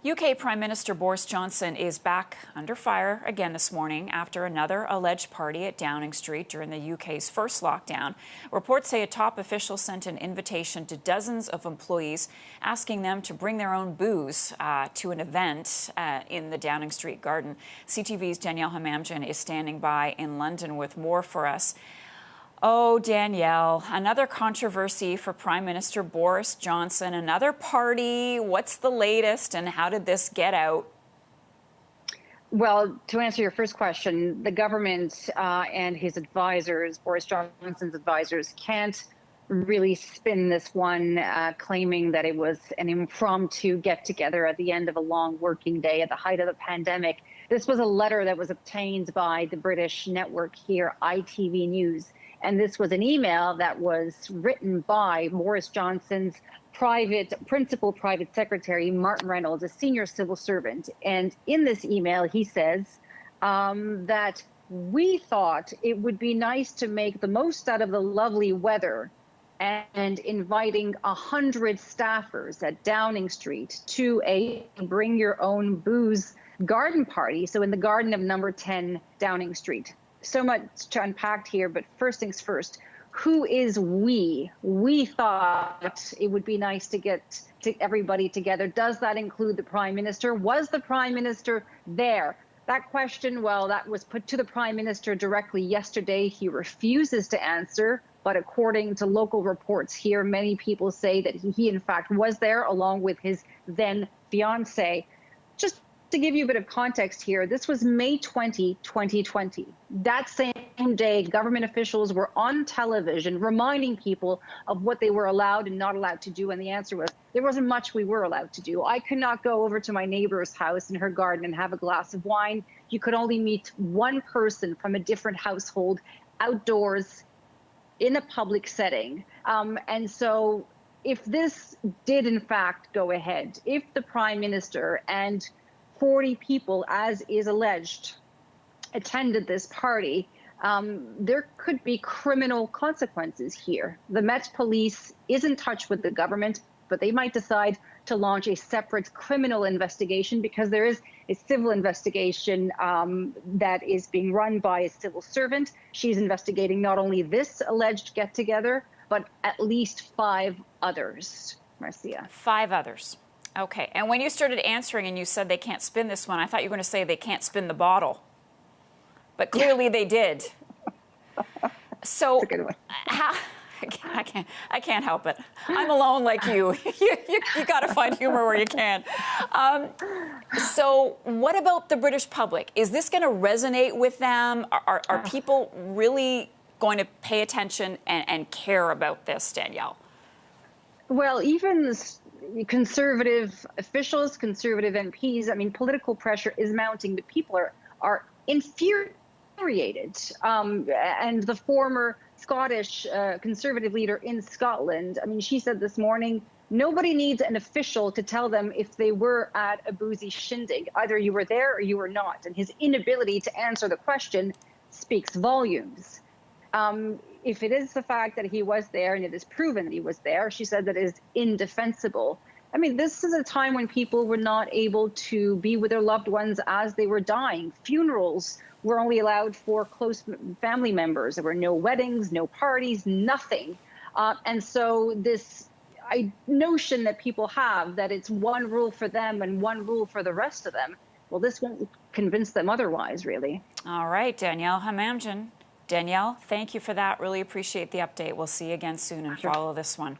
UK Prime Minister Boris Johnson is back under fire again this morning after another alleged party at Downing Street during the UK's first lockdown. Reports say a top official sent an invitation to dozens of employees asking them to bring their own booze to an event in the Downing Street garden. CTV's Danielle Hamamdjian is standing by in London with more for us. Oh, Danielle, another controversy for Prime Minister Boris Johnson, another party. What's the latest and how did this get out? Well, to answer your first question, the government and his advisors, Boris Johnson's advisors, can't really spin this one, claiming that it was an impromptu get-together at the end of a long working day at the height of the pandemic. This was a letter that was obtained by the British network here, ITV News. And this was an email that was written by Boris Johnson's principal private secretary, Martin Reynolds, a senior civil servant. And in this email, he says that we thought it would be nice to make the most out of the lovely weather and inviting 100 staffers at Downing Street to a bring your own booze garden party. So in the garden of number 10 Downing Street. So much to unpack here, but first things first, who is we? We thought it would be nice to get everybody together. Does that include the Prime Minister? Was the Prime Minister there? That question, well, that was put to the Prime Minister directly yesterday. He refuses to answer, but according to local reports here, many people say that he in fact was there along with his then fiancée. Just to give you a bit of context here, this was May 20, 2020. That same day, government officials were on television reminding people of what they were allowed and not allowed to do. And the answer was, there wasn't much we were allowed to do. I could not go over to my neighbor's house in her garden and have a glass of wine. You could only meet one person from a different household outdoors in a public setting. And so if this did in fact go ahead, if the Prime Minister and 40 people, as is alleged, attended this party, there could be criminal consequences here. The Met Police is in touch with the government, but they might decide to launch a separate criminal investigation because there is a civil investigation that is being run by a civil servant. She's investigating not only this alleged get-together, but at least 5 others, Marcia. 5 others. Okay, and when you started answering and you said they can't spin this one, I thought you were going to say they can't spin the bottle. But clearly they did. So That's a good one. I can't help it. I'm alone like you. You got to find humor where you can. So what about the British public? Is this going to resonate with them? Are people really going to pay attention and care about this, Danielle? Well, even conservative officials, conservative MPs, I mean, political pressure is mounting. The people are infuriated. And the former Scottish conservative leader in Scotland, I mean, she said this morning, nobody needs an official to tell them if they were at a boozy shindig. Either you were there or you were not. And his inability to answer the question speaks volumes. If it is the fact that he was there and it is proven that he was there, she said that is indefensible. I mean, this is a time when people were not able to be with their loved ones as they were dying. Funerals were only allowed for close family members. There were no weddings, no parties, nothing. And so this notion that people have that it's one rule for them and one rule for the rest of them, well, this won't convince them otherwise, really. All right, Danielle Hamamdjian. Danielle, thank you for that. Really appreciate the update. We'll see you again soon and follow this one.